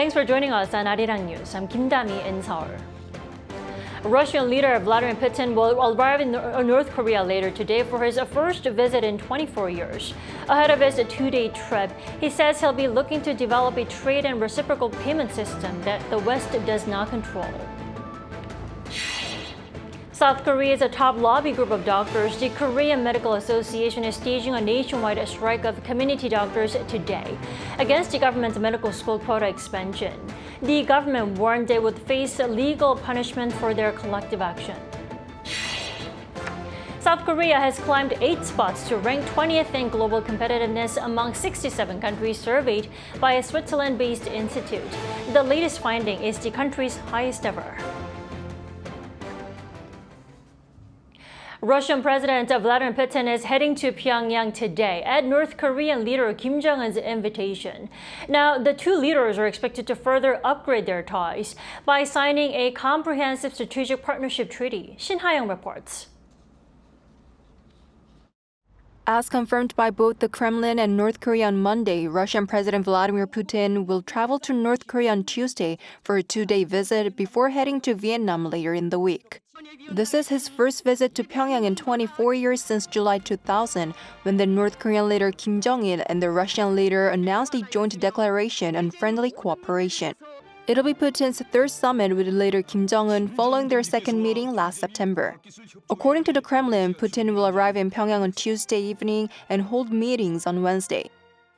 Thanks for joining us on Arirang News. I'm Kim Dami in Seoul. Russian leader Vladimir Putin will arrive in North Korea later today for his first visit in 24 years. Ahead of his two-day trip, he says he'll be looking to develop a trade and reciprocal payment system that the West does not control. South Korea's top lobby group of doctors, the Korean Medical Association, is staging a nationwide strike of community doctors today against the government's medical school quota expansion. The government warned they would face legal punishment for their collective action. South Korea has climbed 8 spots to rank 20th in global competitiveness among 67 countries surveyed by a Switzerland-based institute. The latest finding is the country's highest ever. Russian President Vladimir Putin is heading to Pyongyang today at North Korean leader Kim Jong-un's invitation. Now, the two leaders are expected to further upgrade their ties by signing a comprehensive strategic partnership treaty. Shin Ha-young reports. As confirmed by both the Kremlin and North Korea on Monday, Russian President Vladimir Putin will travel to North Korea on Tuesday for a 2-day visit before heading to Vietnam later in the week. This is his first visit to Pyongyang in 24 years since July 2000, when the North Korean leader Kim Jong-il and the Russian leader announced a joint declaration on friendly cooperation. It'll be Putin's third summit with leader Kim Jong-un following their second meeting last September. According to the Kremlin, Putin will arrive in Pyongyang on Tuesday evening and hold meetings on Wednesday.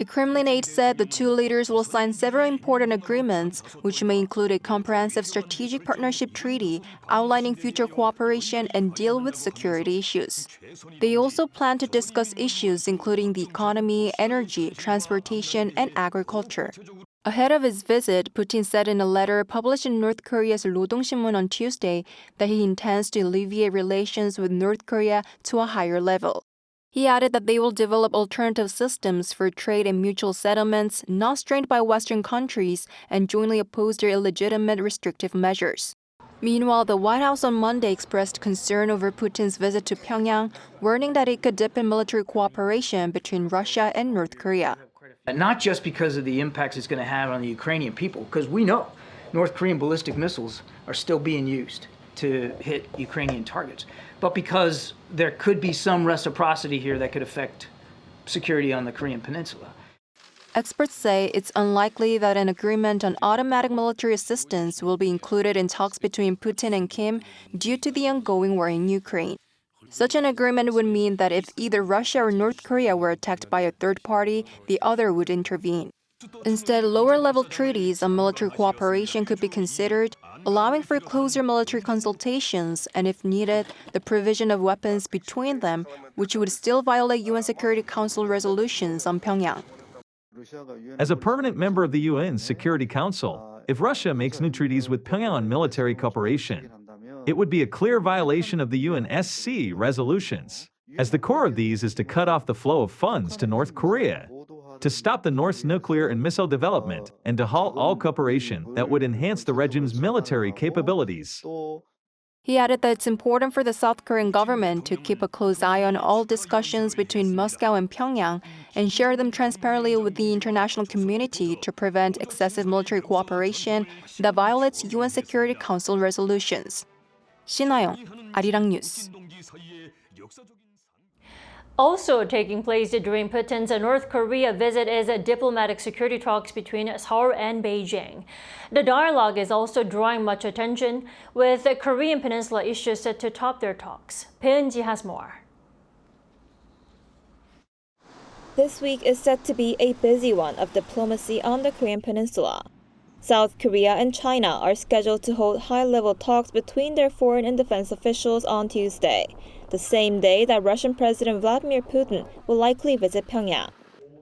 A Kremlin aide said the two leaders will sign several important agreements, which may include a comprehensive strategic partnership treaty outlining future cooperation and deal with security issues. They also plan to discuss issues including the economy, energy, transportation, and agriculture. Ahead of his visit, Putin said in a letter published in North Korea's Rodong-sinmun on Tuesday that he intends to alleviate relations with North Korea to a higher level. He added that they will develop alternative systems for trade and mutual settlements not strained by Western countries and jointly oppose their illegitimate restrictive measures. Meanwhile, the White House on Monday expressed concern over Putin's visit to Pyongyang, warning that it could deepen military cooperation between Russia and North Korea. Not just because of the impacts it's going to have on the Ukrainian people, because we know North Korean ballistic missiles are still being used to hit Ukrainian targets, but because there could be some reciprocity here that could affect security on the Korean peninsula. Experts say it's unlikely that an agreement on automatic military assistance will be included in talks between Putin and Kim due to the ongoing war in Ukraine. Such an agreement would mean that if either Russia or North Korea were attacked by a third party, the other would intervene. Instead, lower-level treaties on military cooperation could be considered, allowing for closer military consultations and, if needed, the provision of weapons between them, which would still violate UN Security Council resolutions on Pyongyang. As a permanent member of the UN Security Council, if Russia makes new treaties with Pyongyang on military cooperation, it would be a clear violation of the UNSC resolutions, as the core of these is to cut off the flow of funds to North Korea, to stop the North's nuclear and missile development, and to halt all cooperation that would enhance the regime's military capabilities. He added that it's important for the South Korean government to keep a close eye on all discussions between Moscow and Pyongyang and share them transparently with the international community to prevent excessive military cooperation that violates UN Security Council resolutions. Shin Ha-young, Arirang News. Also taking place during Putin's North Korea visit is diplomatic security talks between Seoul and Beijing. The dialogue is also drawing much attention, with Korean Peninsula issues set to top their talks. Pyongyang has more. This week is set to be a busy one of diplomacy on the Korean Peninsula. South Korea and China are scheduled to hold high-level talks between their foreign and defense officials on Tuesday, the same day that Russian President Vladimir Putin will likely visit Pyongyang.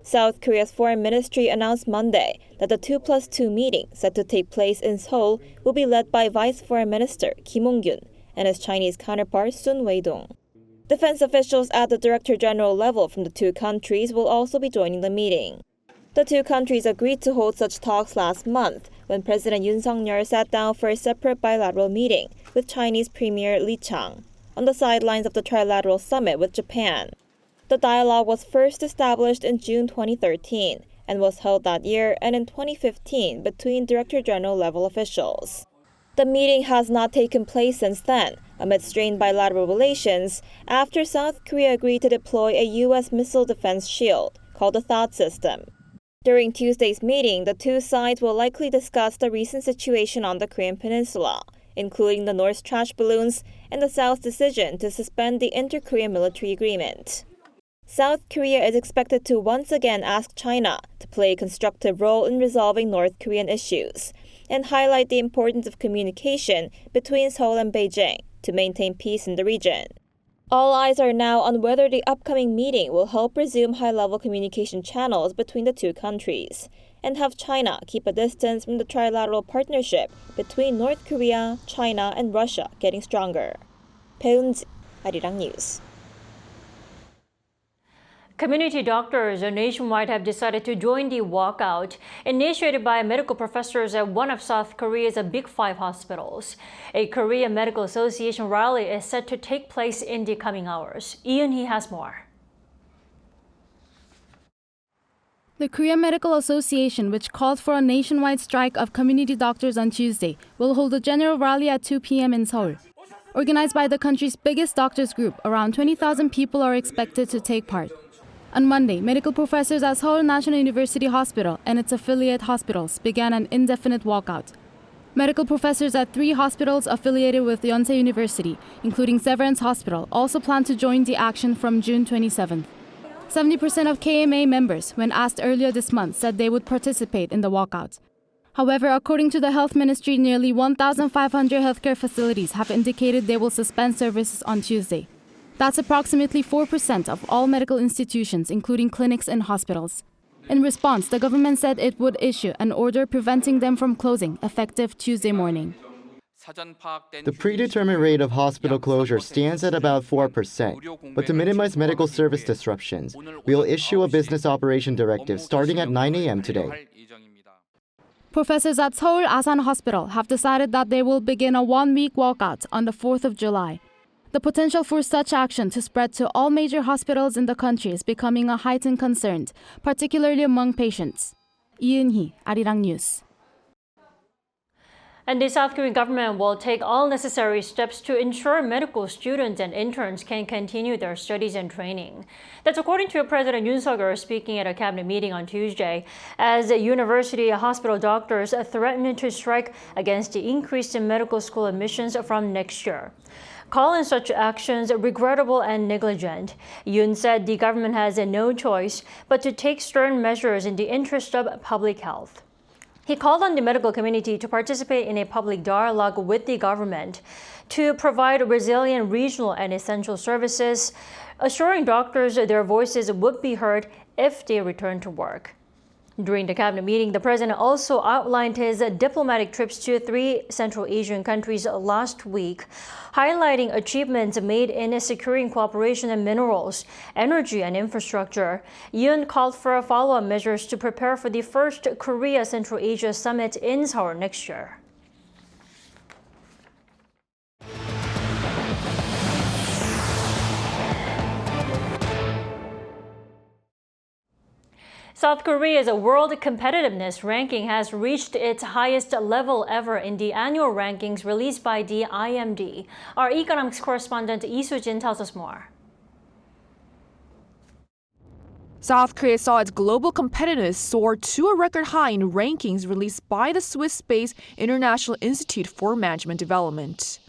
South Korea's foreign ministry announced Monday that the 2+2 meeting set to take place in Seoul will be led by Vice Foreign Minister Kim Yoon and his Chinese counterpart Sun Weidong. Defense officials at the Director General level from the two countries will also be joining the meeting. The two countries agreed to hold such talks last month when President Yoon Suk-yeol sat down for a separate bilateral meeting with Chinese Premier Li Chang on the sidelines of the trilateral summit with Japan. The dialogue was first established in June 2013 and was held that year and in 2015 between Director General level officials. The meeting has not taken place since then, amid strained bilateral relations, after South Korea agreed to deploy a U.S. missile defense shield, called the THAAD system. During Tuesday's meeting, the two sides will likely discuss the recent situation on the Korean Peninsula, including the North's trash balloons and the South's decision to suspend the inter-Korean military agreement. South Korea is expected to once again ask China to play a constructive role in resolving North Korean issues and highlight the importance of communication between Seoul and Beijing to maintain peace in the region. All eyes are now on whether the upcoming meeting will help resume high-level communication channels between the two countries and have China keep a distance from the trilateral partnership between North Korea, China, and Russia getting stronger. 배은지, Arirang News. Community doctors nationwide have decided to join the walkout initiated by medical professors at one of South Korea's Big Five hospitals. A Korean Medical Association rally is set to take place in the coming hours. Yoon has more. The Korean Medical Association, which called for a nationwide strike of community doctors on Tuesday, will hold a general rally at 2 p.m. in Seoul. Organized by the country's biggest doctors group, around 20,000 people are expected to take part. On Monday, medical professors at Seoul National University Hospital and its affiliate hospitals began an indefinite walkout. Medical professors at 3 hospitals affiliated with Yonsei University, including Severance Hospital, also plan to join the action from June 27th. 70% of KMA members, when asked earlier this month, said they would participate in the walkout. However, according to the Health Ministry, nearly 1,500 healthcare facilities have indicated they will suspend services on Tuesday. That's approximately 4% of all medical institutions, including clinics and hospitals. In response, the government said it would issue an order preventing them from closing, effective Tuesday morning. The predetermined rate of hospital closure stands at about 4%, but to minimize medical service disruptions, we will issue a business operation directive starting at 9 a.m. today. Professors at Seoul Asan Hospital have decided that they will begin a one-week walkout on the 4th of July. The potential for such action to spread to all major hospitals in the country is becoming a heightened concern, particularly among patients. Yoon, Arirang News. And the South Korean government will take all necessary steps to ensure medical students and interns can continue their studies and training. That's according to President Yoon speaking at a cabinet meeting on Tuesday, as university hospital doctors threatened to strike against the increase in medical school admissions from next year. Calling such actions regrettable and negligent, Yoon said the government has no choice but to take stern measures in the interest of public health. He called on the medical community to participate in a public dialogue with the government to provide resilient regional and essential services, assuring doctors their voices would be heard if they return to work. During the cabinet meeting, the president also outlined his diplomatic trips to 3 Central Asian countries last week, highlighting achievements made in securing cooperation in minerals, energy, and infrastructure. Yoon called for follow-up measures to prepare for the first Korea-Central Asia summit in Seoul next year. South Korea's World Competitiveness Ranking has reached its highest level ever in the annual rankings released by the IMD. Our economics correspondent Lee Soo-jin tells us more. South Korea saw its global competitiveness soar to a record high in rankings released by the Swiss-based International Institute for Management Development.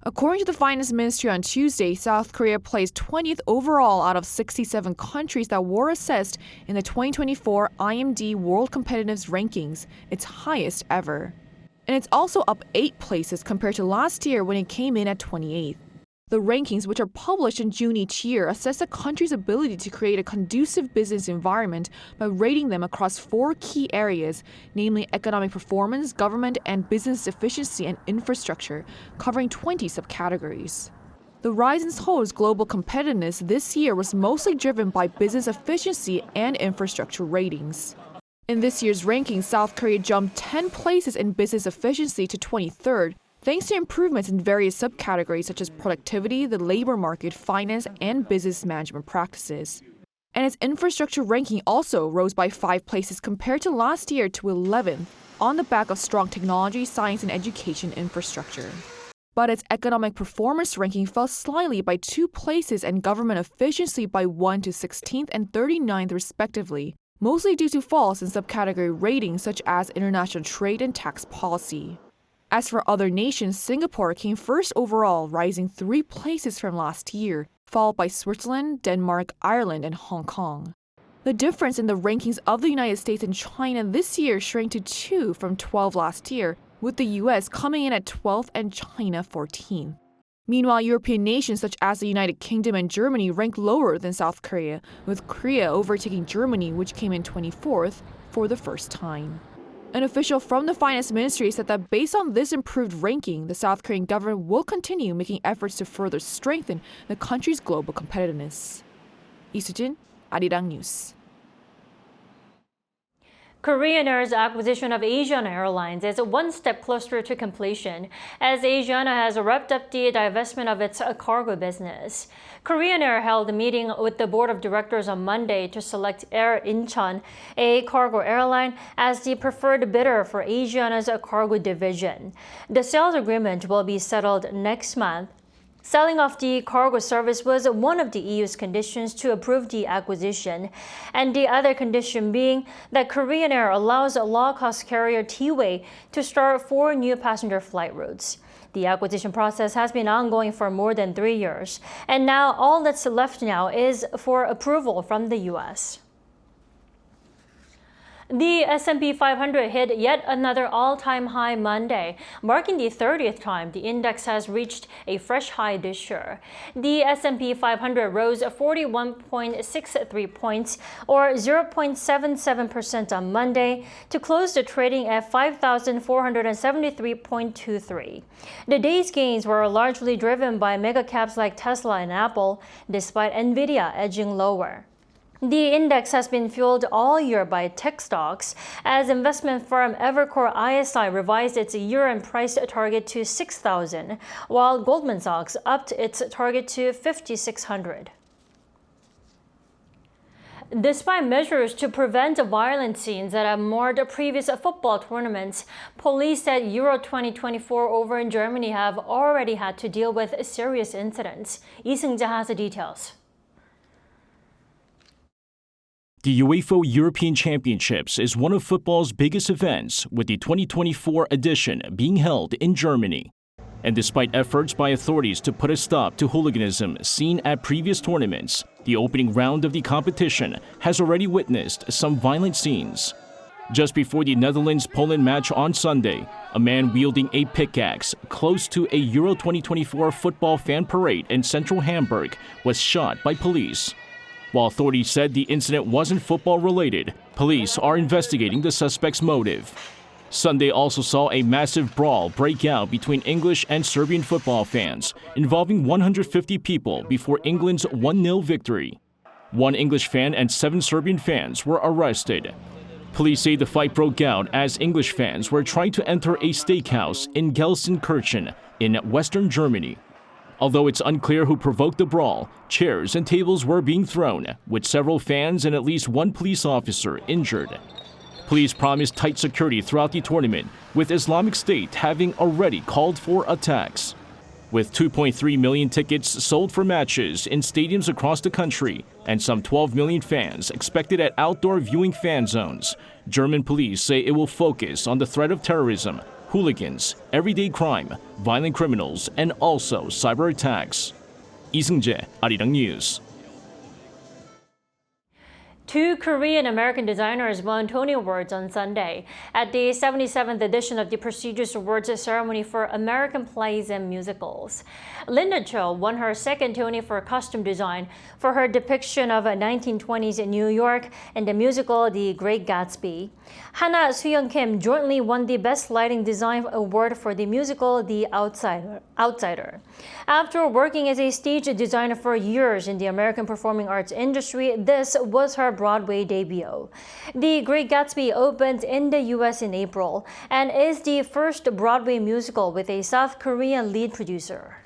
According to the Finance Ministry on Tuesday, South Korea placed 20th overall out of 67 countries that were assessed in the 2024 IMD World Competitiveness Rankings, its highest ever. And it's also up 8 places compared to last year when it came in at 28th. The rankings, which are published in June each year, assess a country's ability to create a conducive business environment by rating them across 4 key areas, namely economic performance, government and business efficiency, and infrastructure, covering 20 subcategories. The rise in Seoul's global competitiveness this year was mostly driven by business efficiency and infrastructure ratings. In this year's rankings, South Korea jumped 10 places in business efficiency to 23rd, thanks to improvements in various subcategories such as productivity, the labor market, finance, and business management practices. And its infrastructure ranking also rose by 5 places compared to last year to 11th, on the back of strong technology, science, and education infrastructure. But its economic performance ranking fell slightly by 2 places and government efficiency by 1 to 16th and 39th respectively, mostly due to falls in subcategory ratings such as international trade and tax policy. As for other nations, Singapore came first overall, rising 3 places from last year, followed by Switzerland, Denmark, Ireland, and Hong Kong. The difference in the rankings of the United States and China this year shrank to 2 from 12 last year, with the US coming in at 12th and China 14th. Meanwhile, European nations such as the United Kingdom and Germany ranked lower than South Korea, with Korea overtaking Germany, which came in 24th for the first time. An official from the Finance Ministry said that based on this improved ranking, the South Korean government will continue making efforts to further strengthen the country's global competitiveness. 이수진, Arirang News. Korean Air's acquisition of Asiana Airlines is one step closer to completion, as Asiana has wrapped up the divestment of its cargo business. Korean Air held a meeting with the board of directors on Monday to select Air Incheon, a cargo airline, as the preferred bidder for Asiana's cargo division. The sales agreement will be settled next month. Selling off the cargo service was one of the EU's conditions to approve the acquisition, and the other condition being that Korean Air allows a low-cost carrier T-Way to start 4 new passenger flight routes. The acquisition process has been ongoing for more than 3 years, and now all that's left now is for approval from the U.S. The S&P 500 hit yet another all-time high Monday, marking the 30th time the index has reached a fresh high this year. The S&P 500 rose 41.63 points, or 0.77% on Monday, to close the trading at 5,473.23. The day's gains were largely driven by mega caps like Tesla and Apple, despite Nvidia edging lower. The index has been fueled all year by tech stocks, as investment firm Evercore ISI revised its year-end price target to 6,000, while Goldman Sachs upped its target to 5,600. Despite measures to prevent violent scenes that have marred previous football tournaments, police at Euro 2024 over in Germany have already had to deal with serious incidents. Lee Seung-jae has the details. The UEFA European Championships is one of football's biggest events, with the 2024 edition being held in Germany. And despite efforts by authorities to put a stop to hooliganism seen at previous tournaments, the opening round of the competition has already witnessed some violent scenes. Just before the Netherlands-Poland match on Sunday, a man wielding a pickaxe close to a Euro 2024 football fan parade in central Hamburg was shot by police. While authorities said the incident wasn't football-related, police are investigating the suspect's motive. Sunday also saw a massive brawl break out between English and Serbian football fans, involving 150 people before England's 1-0 victory. 1 English fan and 7 Serbian fans were arrested. Police say the fight broke out as English fans were trying to enter a steakhouse in Gelsenkirchen in western Germany. Although it's unclear who provoked the brawl, chairs and tables were being thrown, with several fans and at least 1 police officer injured. Police promised tight security throughout the tournament, with Islamic State having already called for attacks. With 2.3 million tickets sold for matches in stadiums across the country and some 12 million fans expected at outdoor viewing fan zones, German police say it will focus on the threat of terrorism, hooligans, everyday crime, violent criminals, and also cyber attacks. Lee Seung-jae, Arirang News. 2 Korean-American designers won Tony Awards on Sunday at the 77th edition of the prestigious awards ceremony for American plays and musicals. Linda Cho won her 2nd Tony for costume design for her depiction of 1920s New York in the musical The Great Gatsby. Hana Soo-young Kim jointly won the Best Lighting Design award for the musical The Outsider. After working as a stage designer for years in the American performing arts industry, this was her Broadway debut. The Great Gatsby opened in the U.S. in April and is the first Broadway musical with a South Korean lead producer.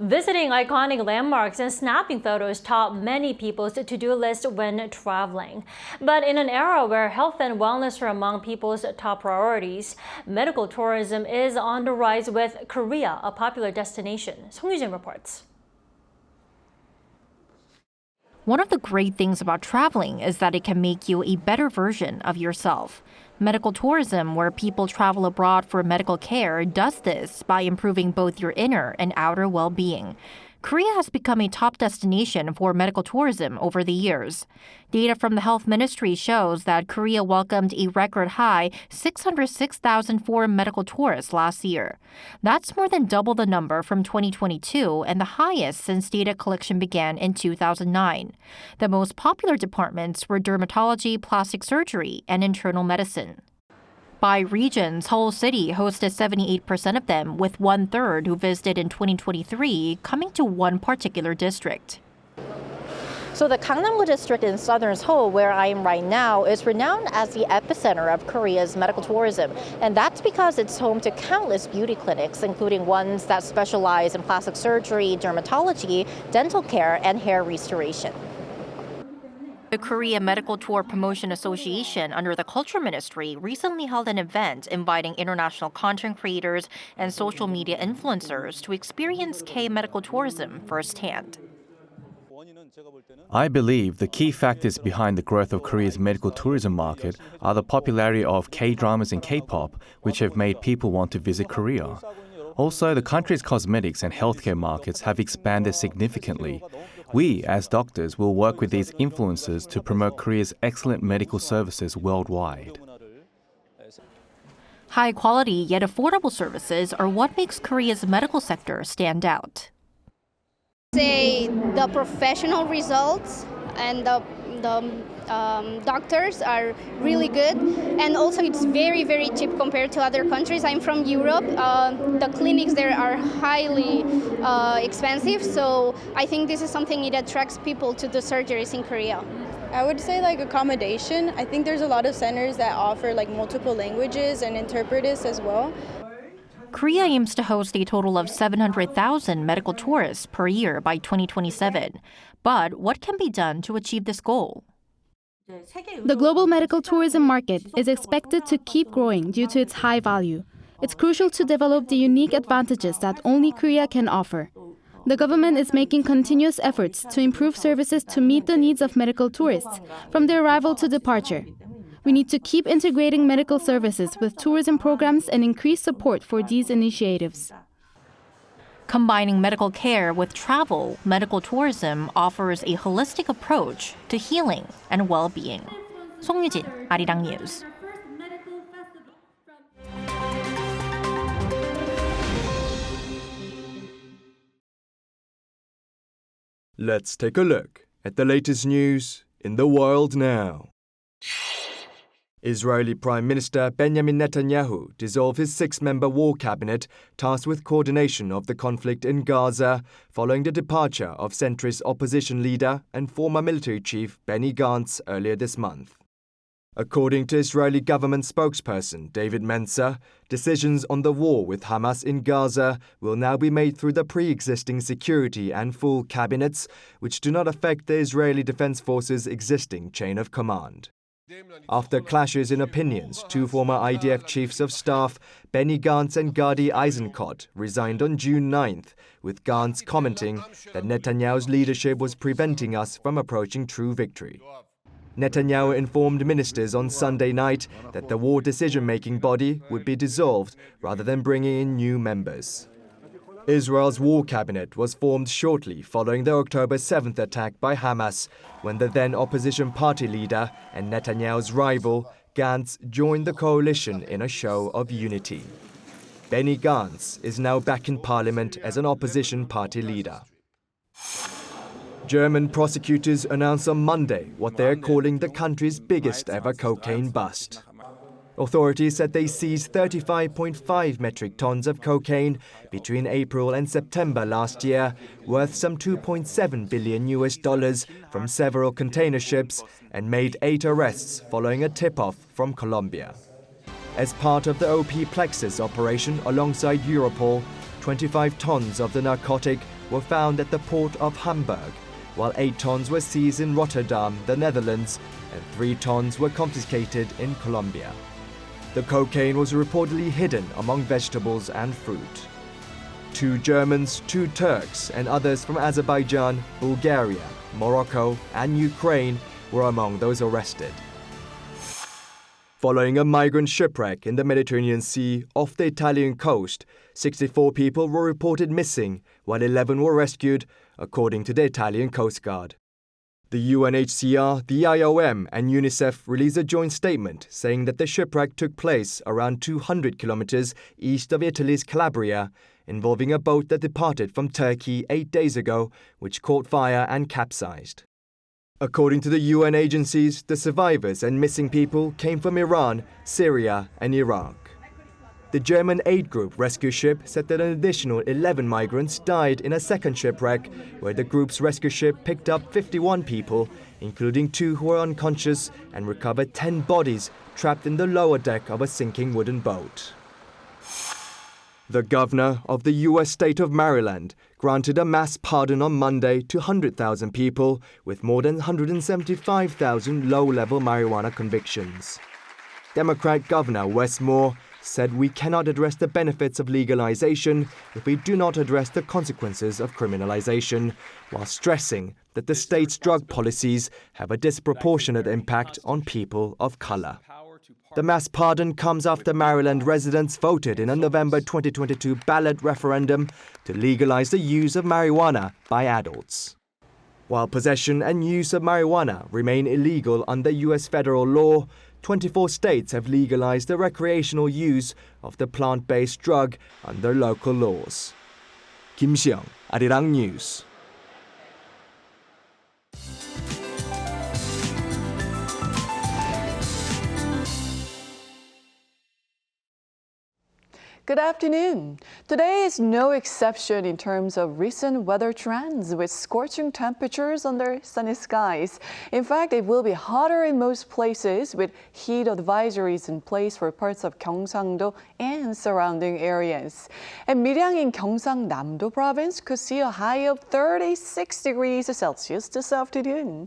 Visiting iconic landmarks and snapping photos top many people's to-do list when traveling. But in an era where health and wellness are among people's top priorities, medical tourism is on the rise with Korea, a popular destination. Song Yujin reports. One of the great things about traveling is that it can make you a better version of yourself. Medical tourism, where people travel abroad for medical care, does this by improving both your inner and outer well-being. Korea has become a top destination for medical tourism over the years. Data from the Health Ministry shows that Korea welcomed a record high 606,000 foreign medical tourists last year. That's more than double the number from 2022 and the highest since data collection began in 2009. The most popular departments were dermatology, plastic surgery, and internal medicine. By region, Seoul City hosted 78% of them, with 1/3 who visited in 2023 coming to one particular district. So the Gangnam-gu district in southern Seoul, where I am right now, is renowned as the epicenter of Korea's medical tourism. And that's because it's home to countless beauty clinics, including ones that specialize in plastic surgery, dermatology, dental care, and hair restoration. The Korea Medical Tour Promotion Association under the Culture Ministry recently held an event inviting international content creators and social media influencers to experience K-medical tourism firsthand. I believe the key factors behind the growth of Korea's medical tourism market are the popularity of K-dramas and K-pop, which have made people want to visit Korea. Also, the country's cosmetics and healthcare markets have expanded significantly. We, as doctors, will work with these influencers to promote Korea's excellent medical services worldwide. High quality yet affordable services are what makes Korea's medical sector stand out. Say the professional results and the doctors are really good, and also it's very, very cheap compared to other countries. I'm from Europe. The clinics there are highly expensive, so I think this is something that attracts people to the surgeries in Korea. I would say accommodation. I think there's a lot of centers that offer multiple languages and interpreters as well. Korea aims to host a total of 700,000 medical tourists per year by 2027. But what can be done to achieve this goal? The global medical tourism market is expected to keep growing due to its high value. It's crucial to develop the unique advantages that only Korea can offer. The government is making continuous efforts to improve services to meet the needs of medical tourists from their arrival to departure. We need to keep integrating medical services with tourism programs and increase support for these initiatives. Combining medical care with travel, medical tourism offers a holistic approach to healing and well-being. Song Yujin, Arirang News. Let's take a look at the latest news in the world now. Israeli Prime Minister Benjamin Netanyahu dissolved his 6-member war cabinet tasked with coordination of the conflict in Gaza following the departure of centrist opposition leader and former military chief Benny Gantz earlier this month. According to Israeli government spokesperson David Mencer, decisions on the war with Hamas in Gaza will now be made through the pre-existing security and full cabinets, which do not affect the Israeli Defense Forces' existing chain of command. After clashes in opinions, 2 former IDF chiefs of staff, Benny Gantz and Gadi Eisenkot, resigned on June 9th, with Gantz commenting that Netanyahu's leadership was preventing us from approaching true victory. Netanyahu informed ministers on Sunday night that the war decision-making body would be dissolved rather than bringing in new members. Israel's war cabinet was formed shortly following the October 7th attack by Hamas, when the then opposition party leader and Netanyahu's rival, Gantz, joined the coalition in a show of unity. Benny Gantz is now back in parliament as an opposition party leader. German prosecutors announced on Monday what they are calling the country's biggest ever cocaine bust. Authorities said they seized 35.5 metric tons of cocaine between April and September last year, worth some $2.7 billion from several container ships, and made 8 arrests following a tip-off from Colombia. As part of the OP Plexus operation alongside Europol, 25 tons of the narcotic were found at the port of Hamburg, while 8 tons were seized in Rotterdam, the Netherlands, and 3 tons were confiscated in Colombia. The cocaine was reportedly hidden among vegetables and fruit. 2 Germans, 2 Turks, and others from Azerbaijan, Bulgaria, Morocco, and Ukraine were among those arrested. Following a migrant shipwreck in the Mediterranean Sea off the Italian coast, 64 people were reported missing, while 11 were rescued, according to the Italian Coast Guard. The UNHCR, the IOM, and UNICEF released a joint statement saying that the shipwreck took place around 200 kilometers east of Italy's Calabria, involving a boat that departed from Turkey 8 days ago, which caught fire and capsized. According to the UN agencies, the survivors and missing people came from Iran, Syria, and Iraq. The German aid group rescue ship said that an additional 11 migrants died in a second shipwreck, where the group's rescue ship picked up 51 people, including 2 who were unconscious, and recovered 10 bodies trapped in the lower deck of a sinking wooden boat. The governor of the U.S. state of Maryland granted a mass pardon on Monday to 100,000 people with more than 175,000 low-level marijuana convictions. Democrat Governor Wes Moore said we cannot address the benefits of legalization if we do not address the consequences of criminalization, while stressing that the state's drug policies have a disproportionate impact on people of color. The mass pardon comes after Maryland residents voted in a November 2022 ballot referendum to legalize the use of marijuana by adults. While possession and use of marijuana remain illegal under U.S. federal law, 24 states have legalized the recreational use of the plant-based drug under local laws. Kim Seong, Arirang News. Good afternoon. Today is no exception in terms of recent weather trends, with scorching temperatures under sunny skies. In fact, it will be hotter in most places, with heat advisories in place for parts of Gyeongsangdo and surrounding areas. And Miryang in Gyeongsangnam-do province could see a high of 36 degrees Celsius this afternoon.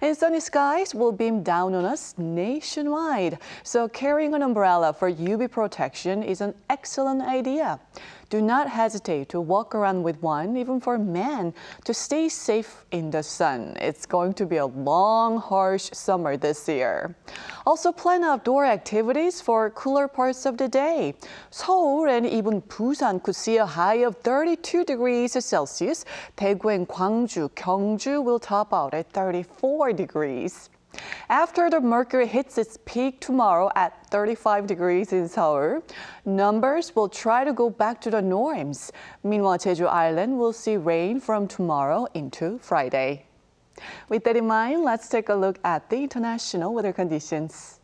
And sunny skies will beam down on us nationwide, so carrying an umbrella for UV protection is an excellent idea. Do not hesitate to walk around with one, even for men, to stay safe in the sun. It's going to be a long, harsh summer this year. Also, plan outdoor activities for cooler parts of the day. Seoul and even Busan could see a high of 32 degrees Celsius. Daegu and Gwangju, Gyeongju will top out at 34 degrees. After the mercury hits its peak tomorrow at 35 degrees in Seoul, numbers will try to go back to the norms. Meanwhile, Jeju Island will see rain from tomorrow into Friday. With that in mind, let's take a look at the international weather conditions.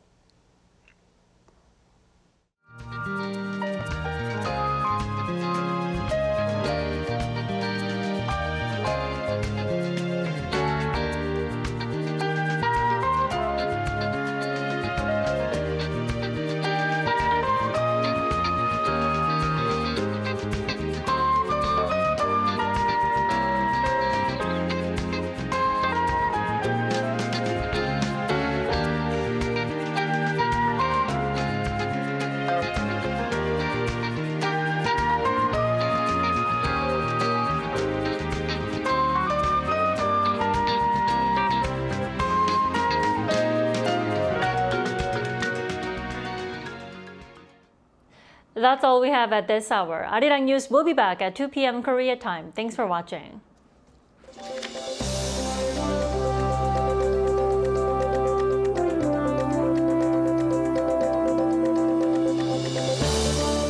That's all we have at this hour. Arirang News will be back at 2 p.m. Korea time. Thanks for watching.